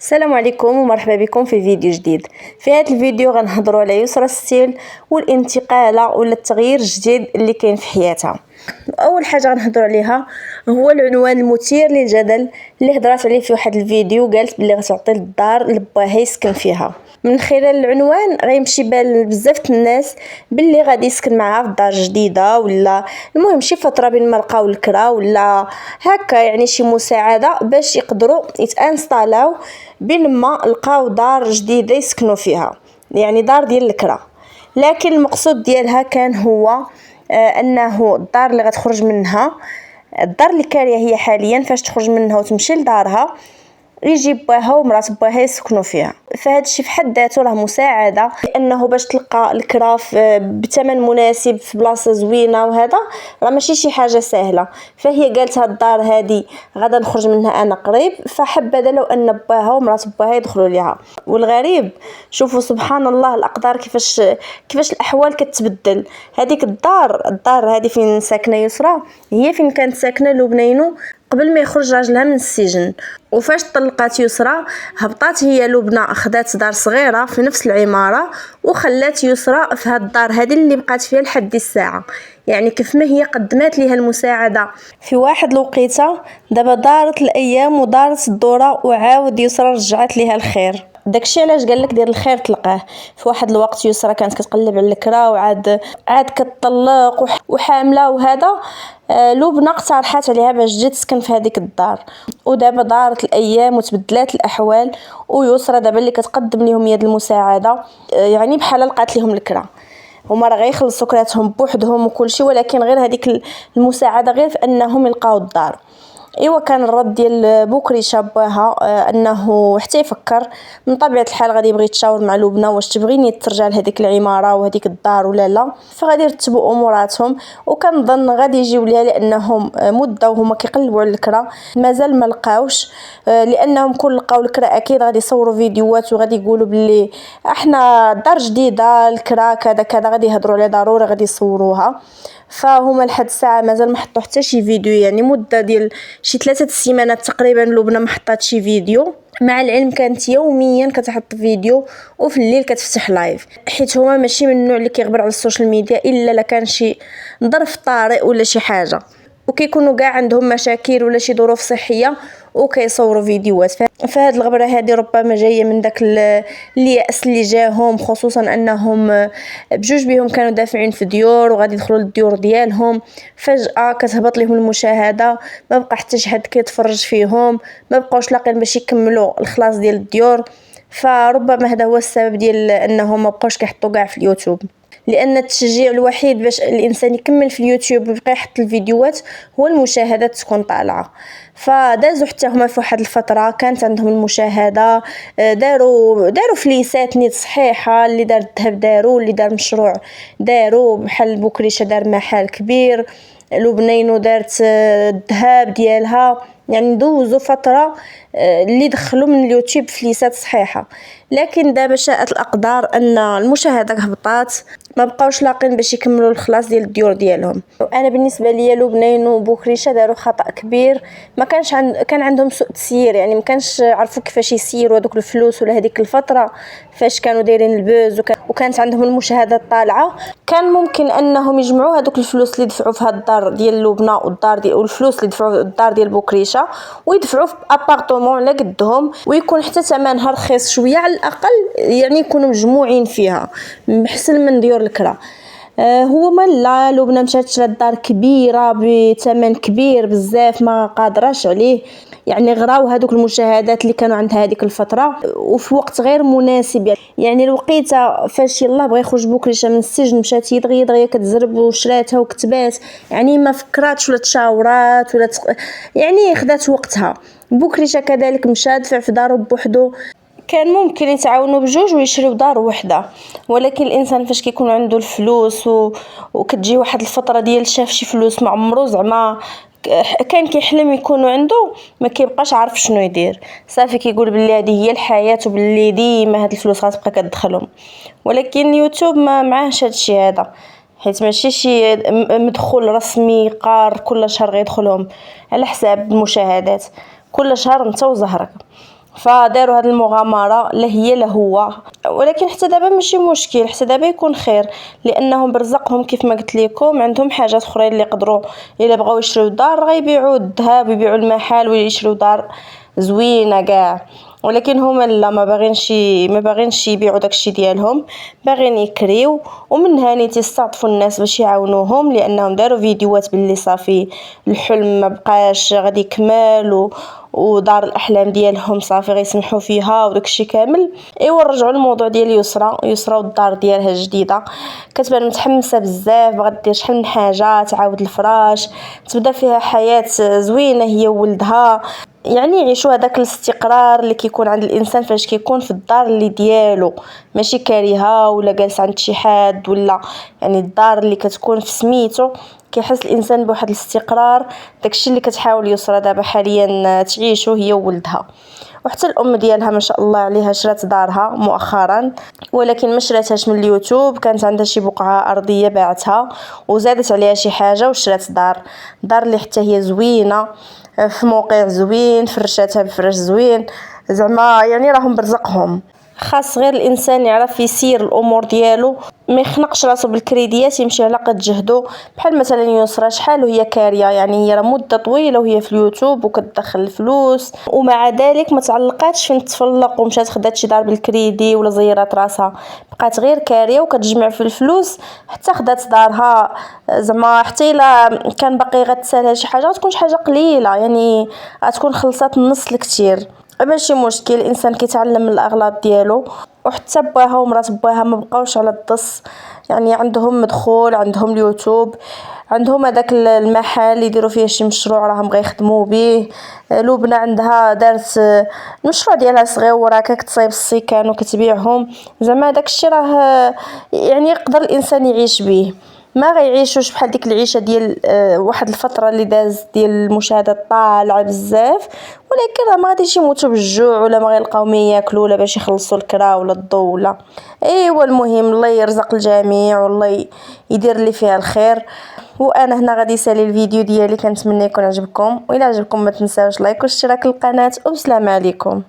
السلام عليكم ومرحبا بكم في فيديو جديد. في هذا الفيديو غنهضروا على يسرا ستيل والانتقاله ولا التغيير الجديد اللي كاين في حياتها. اول حاجه غنهضروا عليها هو العنوان المثير للجدل اللي هضرات عليه في واحد الفيديو، قالت بلي غتعطي الدار لباها يسكن فيها. من خلال العنوان غيمشي بال بزاف الناس باللي غادي يسكن معها في دار جديده، ولا المهم شي فتره بين ما لقاو الكرا ولا هكا، يعني شي مساعده باش يقدروا يتانستالاو بين ما لقاو دار جديده يسكنوا فيها، يعني دار ديال الكرا. لكن المقصود ديالها كان هو انه الدار اللي غتخرج منها، الدار اللي كاريه هي حاليا، فاش تخرج منها وتمشي لدارها يجي باها ومرات باها يسكنوا فيها. فهاد الشيء في حد ذاته راه مساعده، لانه باش تلقى الكرا بثمن مناسب في بلاصه زوينه، وهذا راه ماشي شي حاجه سهله. فهي قالت هاد الدار هادي غادا نخرج منها انا قريب، فحبذا لو ان باها ومرات باها يدخلوا ليها. والغريب شوفوا سبحان الله الاقدار كيفاش الاحوال كتبدل. هذيك الدار هذه فين ساكنه يسرا هي فين كانت ساكنه لبنينو قبل ما يخرج راجلها من السجن. وفاش طلقات يسرا هبطات هي لبنى، اخذت دار صغيره في نفس العماره وخلات يسرا في هاد الدار هذه اللي بقات فيها لحد الساعه. يعني كيف ما هي قدمت ليها المساعده في واحد الوقيته، دابا دارت الايام ودارت الدوره وعاود يسرا رجعت ليها الخير. داكشي علاش قال لك دير الخير تلقاه. في واحد الوقت يسرا كانت كتقلب على الكرا وعاد كتطلق وحامله، وهذا لبنى اقترحت عليها باش تجي تسكن في هذيك الدار. ودابا دارت الايام وتبدلات الاحوال، ويسرا دابا اللي كتقدم لهم يد المساعده، يعني بحال لقات لهم الكرا. هما راه غيخلصوا كراتهم بوحدهم وكل شيء، ولكن غير هذيك المساعده غير في انهم يلقاو الدار. ايوا كان الرد ديال بوكري شابها انه حتى يفكر. من طبيعه الحال غادي يبغي يتشاور مع لبنى واش تبغيني ترجع لهذيك العماره وهذيك الدار ولا لا، فغادي يرتبوا اموراتهم. وكنظن غادي يجيو ليها لانهم مده وهما كيقلبوا على الكرا مازال ما لقاوش، لانهم كل لقاو الكرا اكيد غادي يصوروا فيديوهات وغادي يقولوا باللي احنا دار جديده الكرا كذا كذا، غادي يهضروا على ضروري غادي يصوروها. فهما لحد الساعه مازال ما حطوا حتى شي فيديو، يعني مده ديال شي 3 سيمانات تقريبا لبنى ما حطات شي فيديو. مع العلم كانت يوميا كتحط فيديو وفي الليل كتفتح لايف، حيت هما ماشي من النوع اللي كيغبر على السوشيال ميديا الا لا كان شي ظرف طارئ ولا شي حاجه، وكيكونوا كاع عندهم مشاكل ولا شي ظروف صحيه وكيصوروا فيديوهات. فهاد الغبره هذه ربما جايه من داك الياس اللي جاهم، خصوصا انهم بجوج بهم كانوا دافعين في ديور وغادي يدخلوا للديور ديالهم. فجاه كتهبط لهم المشاهده، ما بقى حتى شي حد كيتفرج فيهم، ما بقاوش لاقين باش يكملوا الخلاص ديال الديور. فربما هذا هو السبب ديال انهم ما بقاوش كيحطوا كاع في اليوتيوب، لان التشجيع الوحيد باش الانسان يكمل في اليوتيوب ويبقى يحط الفيديوهات هو المشاهدات تكون طالعه. فدازوا حتى هما في واحد الفتره كانت عندهم المشاهده، داروا فليسات نيت صحيحه، اللي دار الذهب داروا، اللي دار مشروع داروا، بحال بوكريشه دار محل كبير، لبنينو دارت الذهب ديالها. يعني دوزوا فتره اللي دخلوا من اليوتيوب فليسات صحيحه. لكن دابا شاءت الاقدار ان المشاهده هبطات، ما بقاوش لاقين باش يكملوا الخلاص ديال الديور ديالهم. انا بالنسبه ليا لبنين وبوكريشه داروا خطا كبير، ما كانش كان عندهم سوء تسيير، يعني ما كانش عرفوا كيفاش يسيروا هذوك الفلوس. ولا هذيك الفتره فاش كانوا دايرين البوز وكانت عندهم المشاهدات طالعه، كان ممكن انهم يجمعوا هذوك الفلوس اللي دفعوا في هاد الدار ديال لبنى والدار ديال والفلوس اللي دفعوا في الدار ديال بوكريشه ويدفعوا في ابارطومون على قدهم، ويكون حتى ثمنها رخيص شويه على الاقل، يعني يكونوا مجموعين فيها احسن من ديور الكرا. هو ما لبنى مشات شرات دار كبيره بثمن كبير بزاف ما قادراش عليه، يعني غراو هذوك المشاهدات اللي كانوا عندها هذيك الفتره وفي وقت غير مناسب. يعني الوقيته فاش يلاه بغى يخرج بوكريشه من السجن مشات يدغيا كتزرب وشراتها وكتبات، يعني ما فكراتش ولا تشاورات ولا يعني خدات وقتها. بوكريشه كذلك مشى دفع في دارو بوحدو، كان ممكن يتعاونوا بجوج ويشريو دار وحده. ولكن الانسان فاش كيكون عنده الفلوس وكتجي واحد الفتره ديال شاف شي فلوس ما عمرو زعما كان كيحلم يكونوا عنده، ما كيبقاش عارف شنو يدير. صافي كيقول بلي هذه هي الحياه وبلي ديما هاد الفلوس غتبقى كتدخلهم. ولكن اليوتيوب ما معاهش هادشي هذا، حيت ماشي شي مدخول رسمي قار كل شهر غيدخلهم على حساب المشاهدات، كل شهر انت وزهرك. فداروا هاد المغامره لا هي لا هو. ولكن حتى دابا ماشي مشكل، حتى دابا يكون خير، لانهم برزقهم كيف ما قلت لكم عندهم حاجات اخرين اللي يقدروا الا بغاو يشريو دار غيبيعوا الذهب ويبيعوا المحل ويشريو دار زوينه كاع. ولكن هما لا، ما باغينش يبيعوا داكشي ديالهم، باغيين يكريو. ومن هاني تيستعطفوا الناس باش يعاونوهم، لانهم داروا فيديوهات باللي صافي الحلم ما بقاش غادي يكمل ودار الاحلام ديالهم صافي غيسمحوا فيها وداكشي كامل. ايوا نرجعوا للموضوع ديال يسرا والدار ديالها الجديده. كتبان متحمسه بزاف، بغات دير شحال من حاجه، تعاود الفراش، تبدا فيها حياه زوينه هي وولدها. يعني يعيشوا هذاك الاستقرار اللي كيكون عند الانسان فاش كيكون في الدار اللي ديالو، ماشي كارهه ولا جالس عند شي حد، ولا يعني الدار اللي كتكون في سميتو. كيحس الانسان بواحد الاستقرار. داكشي اللي كتحاول يسرا دابا حاليا تعيشو هي وولدها. وحتى الام ديالها ما شاء الله عليها شرات دارها مؤخرا، ولكن ما شراتهاش من اليوتيوب، كانت عندها شي بقعه ارضيه باعتها وزادت عليها شي حاجه وشرات دار اللي حتى هي زوينه في موقع زوين، فرشاتها بفراش زوين. زعما يعني راهم برزقهم. خاص غير الانسان يعرف يسير الامور ديالو، ما يخنقش راسو بالكريديات، يمشي على قد جهدو. بحال مثلا يسرا شحال وهي كاريه، يعني هي راه مده طويله وهي في اليوتيوب وكتدخل الفلوس، ومع ذلك ما تعلقاتش فين تفلق ومشات خدات شي دار بالكريدي ولا زيرات راسها. بقات غير كاريه وكتجمع في الفلوس حتى خدات دارها. زعما حتى الا كان باقي غتسالها شي حاجه تكون شي حاجه قليله، يعني غتكون خلصات النص الكثير. ماشي مشكل، الانسان كيتعلم من الاغلاط ديالو. وحتى باها ومرات باها ما بقاوش على الدص، يعني عندهم مدخول، عندهم اليوتيوب، عندهم هذاك المحل يديروا فيه شي مشروع راهم غيخدموا به. لبنى عندها دارت المشروع ديالها صغيور هكا، كتصايب السيكان وكتبيعهم. زعما داك الشيء راه يعني يقدر الانسان يعيش به، ما غيعيشوش بحال ديك العيشه ديال واحد الفتره اللي دازت ديال المشاهدات طالعه بزاف، ولكن راه ما غاديش يموتوا بالجوع ولا ما غيلقاو ما ياكلوا ولا باش يخلصوا الكرا ولا الضو ولا. ايوا المهم الله يرزق الجميع والله يدير اللي فيها الخير. وانا هنا غادي نسالي الفيديو ديالي، كنتمنى يكون عجبكم، والى عجبكم ما تنساوش لايك واشتراك القناه، والسلام عليكم.